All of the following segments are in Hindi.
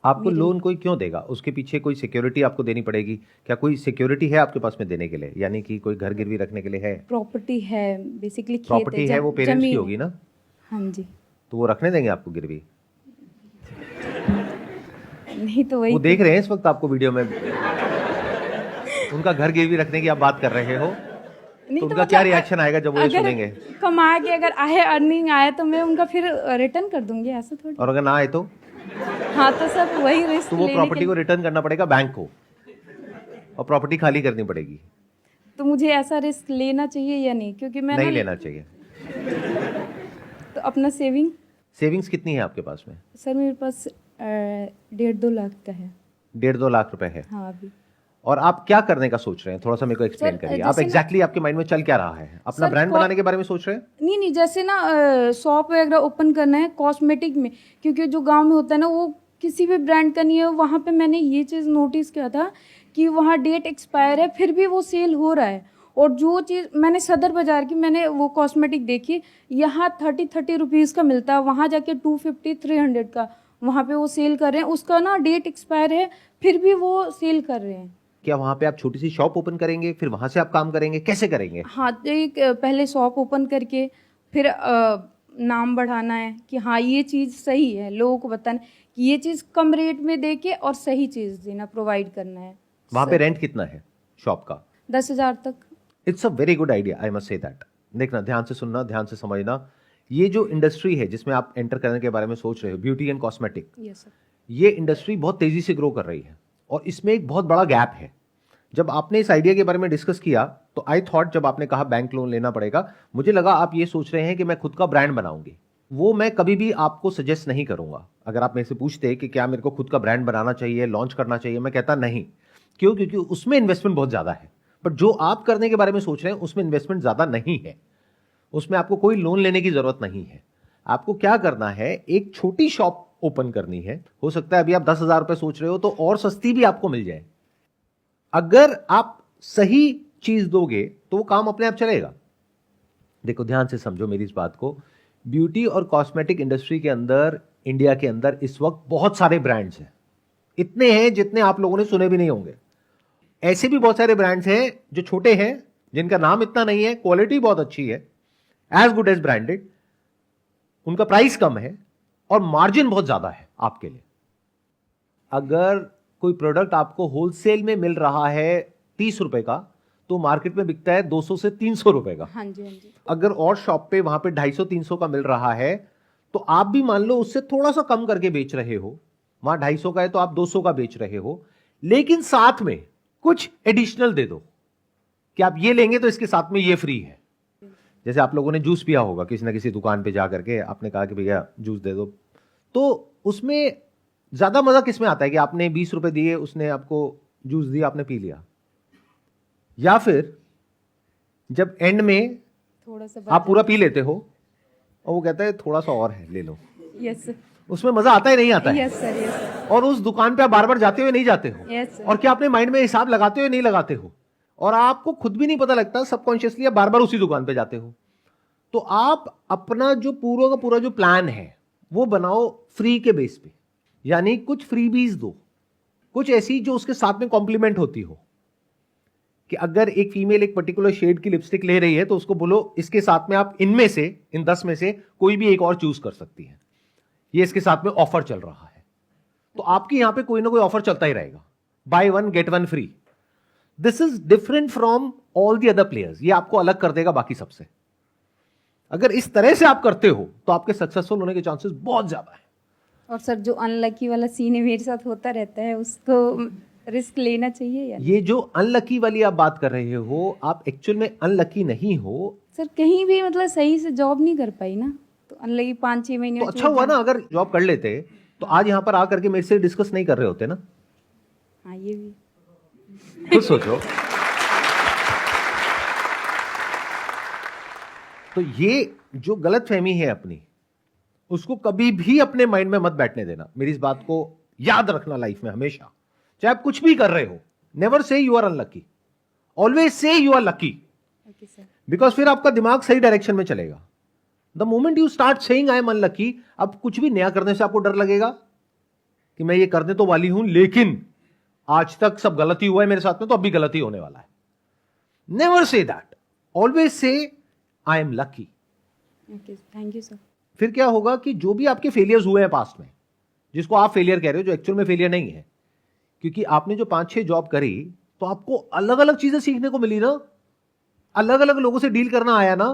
आपको लोन कोई क्यों देगा? उसके पीछे कोई सिक्योरिटी आपको देनी पड़ेगी? क्या कोई सिक्योरिटी है आपके पास में देने के लिए? यानी कि कोई घर गिरवी रखने के लिए है? प्रॉपर्टी है, बेसिकली खेत प्रॉपर्टी है, वो पेरेंट्स की होगी ना? हाँ जी। तो वो रखने देंगे आपको गिरवी? नहीं तो वही वो देख रहे हैं इस वक्त आपको वीडियो में, उनका घर गिरवी रखने की आप बात कर रहे हो, तो उनका क्या रिएक्शन आएगा जब वो ये सुनेंगे? कमा के अगर आए, अर्निंग आए तो मैं उनका फिर रिटर्न कर दूंगी, ऐसा थोड़ी। और अगर ना आए तो? हाँ तो सब वही रिस्क तो वो प्रॉपर्टी को रिटर्न करना पड़ेगा बैंक को और प्रॉपर्टी खाली करनी पड़ेगी। तो मुझे ऐसा रिस्क लेना चाहिए या नहीं? क्योंकि मैं नहीं लेना चाहिए। तो अपना सेविंग्स कितनी है आपके पास में? सर मेरे पास 1.5-2 लाख का है। 1.5-2 लाख रुपए है? हाँ अभी। और आप क्या करने का सोच रहे हैं? थोड़ा सा मेरे को एक्सप्लेन करिए। आप एग्जैक्टली आपके माइंड में चल क्या रहा है? अपना ब्रांड बनाने के बारे में सोच रहे हैं? नहीं, जैसे ना शॉप वगैरह ओपन करना है कॉस्मेटिक में, क्योंकि जो गांव में होता है ना वो किसी भी ब्रांड का नहीं है। वहाँ पे मैंने ये चीज़ नोटिस किया था कि वहाँ डेट एक्सपायर है फिर भी वो सेल हो रहा है। और जो चीज़ मैंने सदर बाजार की मैंने वो कॉस्मेटिक देखी, यहाँ 30 रुपीज़ का मिलता है, वहाँ जाके 250-300 का वहाँ पे वो सेल कर रहे हैं। उसका ना डेट एक्सपायर है फिर भी वो सेल कर रहे हैं। क्या वहाँ पे आप छोटी सी शॉप ओपन करेंगे, फिर वहाँ से आप काम करेंगे? कैसे करेंगे? हाँ, एक पहले शॉप ओपन करके फिर नाम बढ़ाना है कि हाँ ये चीज़ सही है, लोगों को बताना कि ये चीज़ कम रेट में दे के और सही चीज़ देना, प्रोवाइड करना है। वहाँ पे रेंट कितना है शॉप का? 10,000 तक। It's a very good idea, I must say that. देखना, ध्यान से सुनना, ध्यान से समझना। ये जो इंडस्ट्री है जिसमें आप एंटर करने के बारे में सोच रहे हो, beauty and cosmetic, yes sir. ये इंडस्ट्री बहुत तेजी से ग्रो कर रही है और इसमें एक बहुत बड़ा गैप है। जब आपने इस आइडिया के बारे में डिस्कस किया तो आई थॉट, जब आपने कहा बैंक लोन लेना पड़ेगा, मुझे लगा आप ये सोच रहे हैं कि मैं खुद का ब्रांड बनाऊंगी। वो मैं कभी भी आपको सजेस्ट नहीं करूंगा। अगर आप मेरे से पूछते कि क्या मेरे को खुद का ब्रांड बनाना चाहिए, लॉन्च करना चाहिए, मैं कहता नहीं। क्यों? क्योंकि उसमें इन्वेस्टमेंट बहुत ज्यादा है। बट जो आप करने के बारे में सोच रहे हैं उसमें इन्वेस्टमेंट ज्यादा नहीं है, उसमें आपको कोई लोन लेने की जरूरत नहीं है। आपको क्या करना है, एक छोटी शॉप ओपन करनी है। हो सकता है अभी आप 10,000 रुपए सोच रहे हो तो और सस्ती भी आपको मिल जाए। अगर आप सही चीज दोगे तो वो काम अपने आप चलेगा। देखो, ध्यान से समझो मेरी इस बात को। ब्यूटी और कॉस्मेटिक इंडस्ट्री के अंदर, इंडिया के अंदर इस वक्त बहुत सारे ब्रांड्स हैं। इतने हैं जितने आप लोगों ने सुने भी नहीं होंगे। ऐसे भी बहुत सारे ब्रांड्स हैं जो छोटे हैं, जिनका नाम इतना नहीं है, क्वालिटी बहुत अच्छी है, एज गुड एज ब्रांडेड, उनका प्राइस कम है और मार्जिन बहुत ज्यादा है आपके लिए। अगर कोई प्रोडक्ट आपको होलसेल में मिल रहा है 30 रुपए का, तो मार्केट में बिकता है 200 से 300 रुपए का। हाँ जी, हाँ जी। अगर और शॉप पे वहां पे 250-300 का मिल रहा है, तो आप भी मान लो उससे थोड़ा सा कम करके बेच रहे हो। वहां 250 का है तो आप 200 का बेच रहे हो, लेकिन साथ में कुछ एडिशनल दे दो कि आप ये लेंगे तो इसके साथ में ये फ्री है। जैसे आप लोगों ने जूस पिया होगा किसी ना किसी दुकान पे जाकर के, आपने कहा कि भैया जूस दे दो, तो उसमें ज्यादा मजा किसमें आता है कि आपने 20 रुपए दिए, उसने आपको जूस दिया, आपने पी लिया, या फिर जब एंड में थोड़ा सा आप पूरा पी लेते हो और वो कहता है थोड़ा सा और है, ले लो। Yes sir. उसमें मजा आता है नहीं आता है? Yes sir, yes sir. और उस दुकान पे आप बार बार जाते हुए नहीं जाते हो? Yes sir. और क्या अपने माइंड में हिसाब लगाते हुए नहीं लगाते हो? और आपको खुद भी नहीं पता लगता, सबकॉन्शियसली आप बार बार उसी दुकान पे जाते हो। तो आप अपना जो पूरा का पूरा जो प्लान है वो बनाओ फ्री के बेस पे, यानी कुछ फ्रीबीज दो, कुछ ऐसी जो उसके साथ में कॉम्प्लीमेंट होती हो। कि अगर एक फीमेल एक पर्टिकुलर शेड की लिपस्टिक ले रही है तो उसको बोलो इसके साथ में आप इनमें से, इन 10 में से कोई भी एक और चूज कर सकती है, ये इसके साथ में ऑफर चल रहा है। तो आपके यहां पे कोई ना कोई ऑफर चलता ही रहेगा, buy 1 get 1 free. This is different from all the other players. ये आपको अलग कर देगा बाकी सबसे। अगर इस तरह से आप करते हो तो आपके सक्सेसफुल होने के चांसेस बहुत ज्यादा है। और सर जो अनलकी वाला सीन है मेरे साथ होता रहता है, उसको रिस्क लेना चाहिए या? ये जो अनलकी वाली आप बात कर रहे हो, आप एक्चुअल में अनलकी नहीं हो सर। कहीं भी मतलब सही से जॉब नहीं कर पाई ना, तो अनलकी 5-6 महीने। तो अच्छा हुआ ना अगर जॉब कर लेते तो आज यहां पर आकर के मेरे से डिस्कस नहीं कर रहे होते ना। हाँ ये भी। खुद सोचो। तो ये जो गलत फहमी है अपनी, उसको कभी भी अपने माइंड में मत बैठने देना। मेरी इस बात को याद रखना लाइफ में हमेशा, चाहे आप कुछ भी कर रहे हो। Never say you are unlucky, always say you are lucky. Okay sir. Because फिर आपका दिमाग सही डायरेक्शन में चलेगा। The moment you start saying I am unlucky, अब कुछ भी नया करने से आपको डर लगेगा, कि मैं ये करने तो वाली हूं, लेकिन आज तक सब गलती हुआ है मेरे साथ में, तो अब भी गलती होने वाला है. Never say that. Always say I am lucky. Okay, thank you sir. फिर क्या होगा कि जो भी आपके फेलियर्स हुए हैं पास्ट में, जिसको आप फेलियर कह रहे हो, जो एक्चुअल में फेलियर नहीं है, क्योंकि आपने जो 5-6 जॉब करी तो आपको अलग अलग चीजें सीखने को मिली ना, अलग अलग लोगों से डील करना आया ना,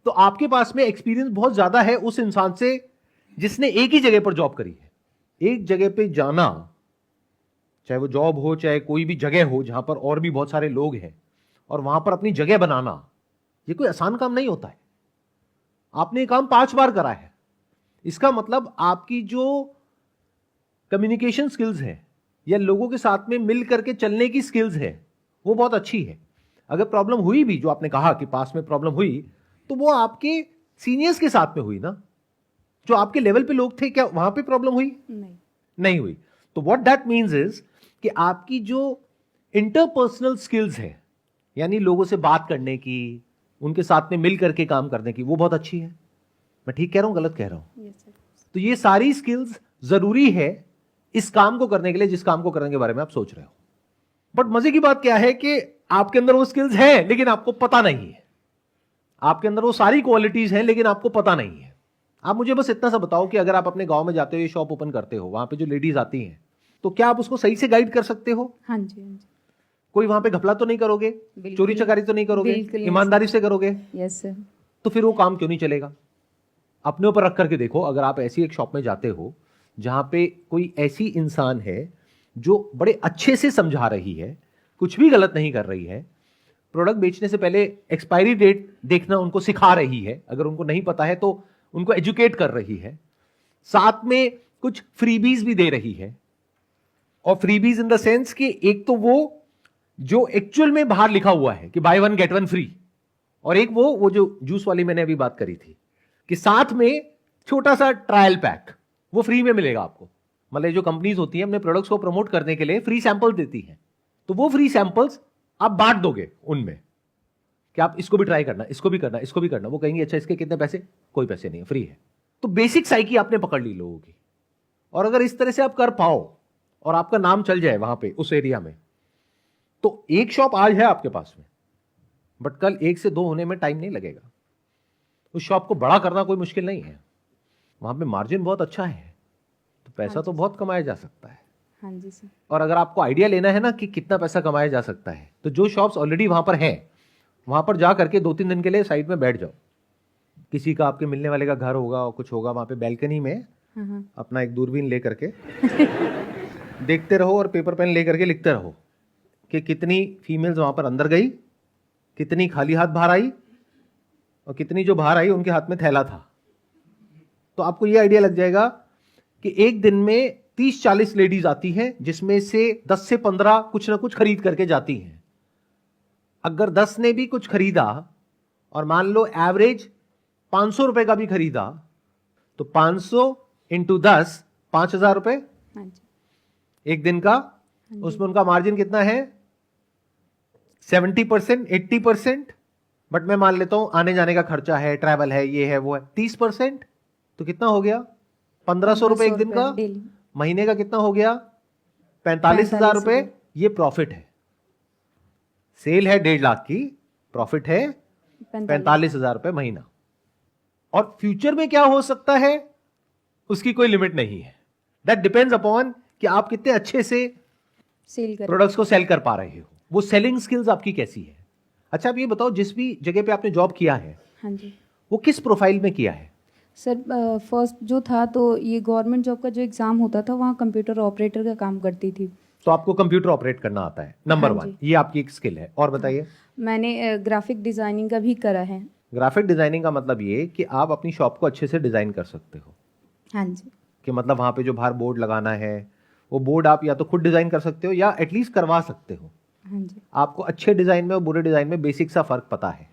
तो आपके पास में एक्सपीरियंस बहुत ज्यादा है उस इंसान से जिसने एक ही जगह पर जॉब करी है. एक जगह पे जाना, चाहे वो जॉब हो चाहे कोई भी जगह हो जहां पर और भी बहुत सारे लोग हैं, और वहां पर अपनी जगह बनाना, ये कोई आसान काम नहीं होता है. आपने ये काम 5 बार करा है. इसका मतलब आपकी जो कम्युनिकेशन स्किल्स है या लोगों के साथ में मिल करके चलने की स्किल्स है, वो बहुत अच्छी है. अगर प्रॉब्लम हुई भी, जो आपने कहा कि पास में प्रॉब्लम हुई, तो वो आपके सीनियर्स के साथ में हुई ना, जो आपके लेवल पे लोग थे. क्या वहां पे प्रॉब्लम हुई? नहीं हुई. तो व्हाट दैट मीन्स इज कि आपकी जो इंटरपर्सनल स्किल्स है, यानी लोगों से बात करने की, उनके साथ में मिल करके काम करने की, वो बहुत अच्छी है. मैं ठीक कह रहा हूं, गलत कह रहा हूं? Yes sir. तो ये सारी स्किल्स जरूरी है इस काम को करने के लिए, जिस काम को करने के बारे में आप सोच रहे हो. बट मजे की बात क्या है कि आपके अंदर वो स्किल्स हैं लेकिन आपको पता नहीं है. आपके अंदर वो सारी क्वालिटीज हैं लेकिन आपको पता नहीं है. आप मुझे बस इतना सा बताओ कि अगर आप अपने गांव में जाते हो, ये शॉप ओपन करते हो, वहां पे जो लेडीज आती हैं, तो क्या आप उसको सही से गाइड कर सकते हो? हाँ जी, हाँ जी. कोई वहां पे घपला तो नहीं करोगे, बिल्कुल. चोरी चकारी तो नहीं करोगे, बिल्कुल नहीं. ईमानदारी से करोगे, यस सर. तो फिर वो काम क्यों नहीं चलेगा? अपने ऊपर रख करके देखो. अगर आप ऐसी एक शॉप में जाते हो जहां पे कोई ऐसी इंसान है जो बड़े अच्छे से समझा रही है, कुछ भी गलत नहीं कर रही है, प्रोडक्ट बेचने से पहले एक्सपायरी डेट देखना उनको सिखा रही है, अगर उनको नहीं पता है तो उनको एजुकेट कर रही है, साथ में कुछ फ्रीबीज भी दे रही है. और फ्रीबीज इन द सेंस कि एक तो वो जो एक्चुअल में बाहर लिखा हुआ है कि बाय 1 गेट 1 फ्री, और एक वो जो जूस वाली मैंने अभी बात करी थी कि साथ में छोटा सा ट्रायल पैक वो फ्री में मिलेगा आपको. मतलब जो कंपनीज होती हैं अपने प्रोडक्ट्स को प्रमोट करने के लिए फ्री सैंपल देती हैं, तो वो फ्री सैंपल्स आप बांट दोगे उनमें कि आप इसको भी ट्राई करना, इसको भी करना, इसको भी करना. वो कहेंगे अच्छा इसके कितने पैसे? कोई पैसे नहीं है, फ्री है. तो बेसिक साइकी आपने पकड़ ली लोगों की. और अगर इस तरह से आप कर पाओ और आपका नाम चल जाए वहां पे उस एरिया में, तो एक शॉप आज है आपके पास में, बट कल 1 से 2 होने में टाइम नहीं लगेगा. उस शॉप को बड़ा करना कोई मुश्किल नहीं है. वहां पे मार्जिन बहुत अच्छा है, तो पैसा तो बहुत कमाया जा सकता है. हाँ जी सर. और अगर आपको आइडिया लेना है ना कि कितना पैसा कमाया जा सकता है, तो जो शॉप्स ऑलरेडी वहां पर हैं, वहां पर जा करके 2-3 दिन के लिए साइड में बैठ जाओ. किसी का आपके मिलने वाले का घर होगा और कुछ होगा, वहां पे बैल्कनी में अपना एक दूरबीन ले करके देखते रहो और पेपर पेन ले करके लिखते रहो कि कितनी फीमेल्स वहां पर अंदर गई, कितनी खाली हाथ बाहर आई, और कितनी जो बाहर आई उनके हाथ में थैला था. तो आपको ये आइडिया लग जाएगा कि एक दिन में 30-40 लेडीज आती हैं, जिसमें से 10 से 15 कुछ ना कुछ खरीद करके जाती हैं. अगर 10 ने भी कुछ खरीदा और मान लो एवरेज 500 रुपए का भी खरीदा, तो 500 इंटू 10 5,000 रुपए हाँ जी. एक दिन का. उसमें उनका मार्जिन कितना है? 70%, 80%. बट मैं मान लेता हूं आने जाने का खर्चा है, ट्रैवल है, ये है वो है, 30%. तो कितना हो गया? 1,500 रुपए एक दिन का. डेली. महीने का कितना हो गया? 45,000 रुपए. ये प्रॉफिट है. सेल है 1.5 लाख की, प्रॉफिट है 45,000 रुपए महीना. और फ्यूचर में क्या हो सकता है उसकी कोई लिमिट नहीं है. दैट डिपेंड्स अपॉन कि आप कितने अच्छे से सेल कर. प्रोडक्ट्स को सेल कर पा रहे हो, वो सेलिंग स्किल्स आपकी कैसी है. अच्छा आप ये बताओ, जिस भी जगह पे आपने जॉब किया है, हाँ जी वो किस प्रोफाइल में किया है? सर. फर्स्ट जो था तो ये गवर्नमेंट जॉब का जो एग्ज़ाम होता था, वहाँ कंप्यूटर ऑपरेटर का काम करती थी. तो आपको कंप्यूटर ऑपरेट करना आता है, नंबर हाँ 1. जी. ये आपकी एक स्किल है. और बताइए. मैंने ग्राफिक डिज़ाइनिंग का भी करा है. ग्राफिक डिजाइनिंग का मतलब ये कि आप अपनी शॉप को अच्छे से डिजाइन कर सकते हो. हाँ जी. कि मतलब वहां पे जो बाहर बोर्ड लगाना है, वो बोर्ड आप या तो खुद डिजाइन कर सकते हो या एटलीस्ट करवा सकते हो. हाँ जी. आपको अच्छे डिजाइन में और बुरे डिजाइन में बेसिक सा फर्क पता है.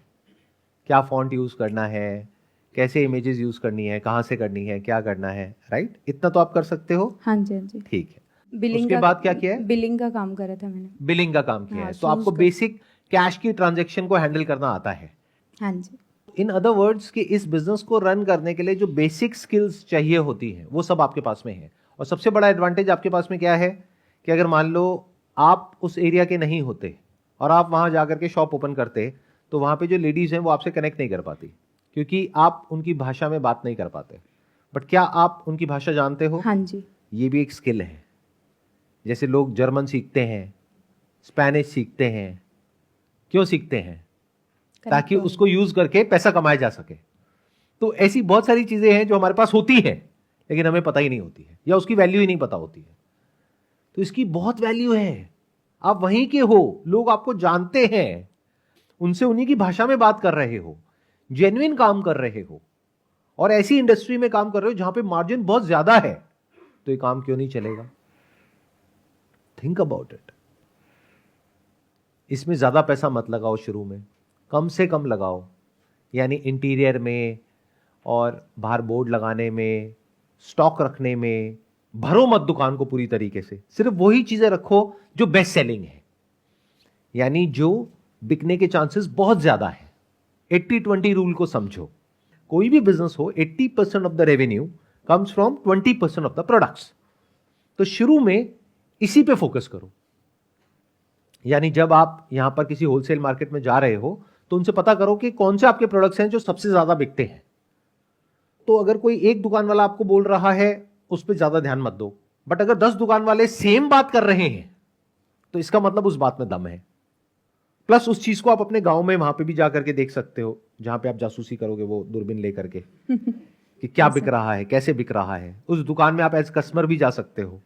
क्या फॉन्ट यूज करना है, कैसे इमेजेस यूज करनी है, कहाँ से करनी है, क्या करना है, राइट? इतना तो आप कर सकते हो. हाँ जी. हाँ जी. ठीक है. बिलिंग उसके का बाद क्या किया है? बिलिंग का काम करा था मैंने. बिलिंग का काम किया हाँ, है. तो आपको shoes का. बेसिक कैश की ट्रांजेक्शन को हैंडल करना आता है. हाँ जी. इन अदर वर्ड्स कि इस बिजनेस को रन करने के लिए जो बेसिक स्किल्स चाहिए होती हैं वो सब आपके पास में है. और सबसे बड़ा एडवांटेज आपके पास में क्या है कि अगर मान लो आप उस एरिया के नहीं होते और आप वहां जाकर के शॉप ओपन करते, तो वहां पे जो लेडीज हैं वो आपसे कनेक्ट नहीं कर पाती, क्योंकि आप उनकी भाषा में बात नहीं कर पाते। बट क्या आप उनकी भाषा जानते हो? हाँ जी। ये भी एक स्किल है। जैसे लोग जर्मन सीखते हैं, स्पेनिश सीखते हैं, क्यों सीखते हैं? ताकि उसको यूज करके पैसा कमाया जा सके। तो ऐसी बहुत सारी चीजें हैं जो हमारे पास होती हैं लेकिन हमें पता ही नहीं होती है, या उसकी वैल्यू ही नहीं पता होती है। तो इसकी बहुत वैल्यू है। आप वहीं के हो, लोग आपको जानते हैं, उनसे उन्हीं की भाषा में बात कर रहे हो, जेन्युइन काम कर रहे हो, और ऐसी इंडस्ट्री में काम कर रहे हो जहां पे मार्जिन बहुत ज्यादा है, तो ये काम क्यों नहीं चलेगा? Think about it. इसमें ज्यादा पैसा मत लगाओ शुरू में, कम से कम लगाओ। यानी इंटीरियर में और बाहर बोर्ड लगाने में, स्टॉक रखने में, भरो मत दुकान को पूरी तरीके से। सिर्फ वही चीजें रखो जो बेस्ट सेलिंग है, यानी जो बिकने के चांसेस बहुत ज्यादा है। 80-20 रूल को समझो। कोई भी बिजनेस हो, 80% of the revenue comes from 20% of the products. तो शुरू में इसी पे फोकस करो। यानी जब आप यहां पर किसी होलसेल मार्केट में जा रहे हो तो उनसे पता करो कि कौन से आपके प्रोडक्ट्स हैं जो सबसे ज्यादा बिकते हैं। तो अगर कोई एक दुकान वाला आपको बोल रहा है, उस पर ज्यादा ध्यान मत दो। बट अगर 10 दुकान वाले सेम बात कर रहे हैं तो इसका मतलब उस बात में दम है। प्लस उस चीज को आप अपने गांव में वहां पे भी जाकर के देख सकते हो, जहां पे आप जासूसी करोगे वो दूरबीन लेकर के कि क्या बिक रहा है, कैसे बिक रहा है। उस दुकान में आप एज कस्टमर भी जा सकते हो।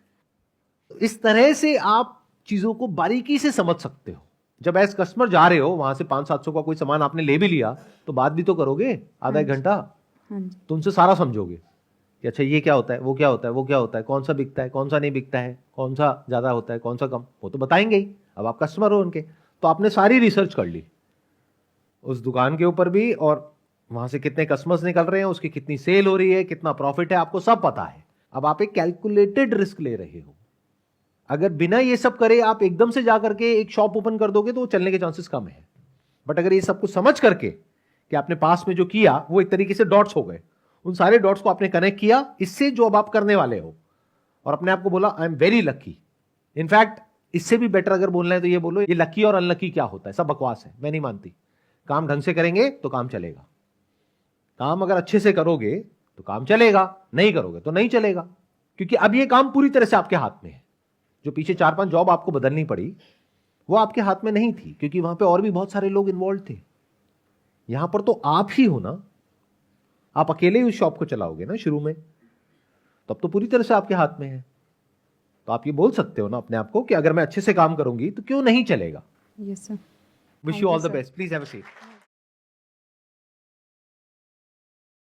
इस तरह से आप चीजों को बारीकी से समझ सकते हो। जब एज कस्टमर जा रहे हो, वहां से 500-700 का कोई सामान आपने ले भी लिया, तो बात भी तो करोगे आधा एक घंटा। तो उनसे सारा समझोगे कि अच्छा ये क्या होता है, वो क्या होता है, वो क्या होता है, कौन सा बिकता है, कौन सा नहीं बिकता है, कौन सा ज्यादा होता है, कौन सा कम, वो तो बताएंगे ही। अब आप कस्टमर हो उनके, तो आपने सारी रिसर्च कर ली उस दुकान के ऊपर भी, और वहां से कितने कस्टमर्स निकल रहे हैं, उसकी कितनी सेल हो रही है, कितना प्रॉफिट है, आपको सब पता है। अब आप एक कैलकुलेटेड रिस्क ले रहे हो। अगर बिना ये सब करे आप एकदम से जाकर के एक शॉप ओपन कर दोगे तो वो चलने के चांसेस कम है। बट अगर ये सब कुछ समझ करके कि आपने पास में जो किया वो एक तरीके से डॉट्स हो गए, उन सारे डॉट्स को आपने कनेक्ट किया इससे जो अब आप करने वाले हो, और अपने आप को बोला I am very lucky. In fact इससे भी बेटर अगर बोलना है तो ये बोलो ये लकी और अनलकी क्या होता है, सब बकवास है, मैं नहीं मानती। काम ढंग से करेंगे तो काम चलेगा। काम अगर अच्छे से करोगे तो काम चलेगा, नहीं करोगे तो नहीं चलेगा। क्योंकि अब ये काम पूरी तरह से आपके हाथ में है। जो पीछे 4-5 जॉब आपको बदलनी पड़ी वो आपके हाथ में नहीं थी, क्योंकि वहां पे और भी बहुत सारे लोग इन्वॉल्व थे। यहां पर तो आप ही हो ना, आप अकेले ही उस शॉप को चलाओगे ना शुरू में, तब तो पूरी तरह से आपके हाथ में है। तो आप ये बोल सकते हो ना अपने आप को कि अगर मैं अच्छे से काम करूंगी तो क्यों नहीं चलेगा। Yes sir. Wish you all the best. Please have a seat.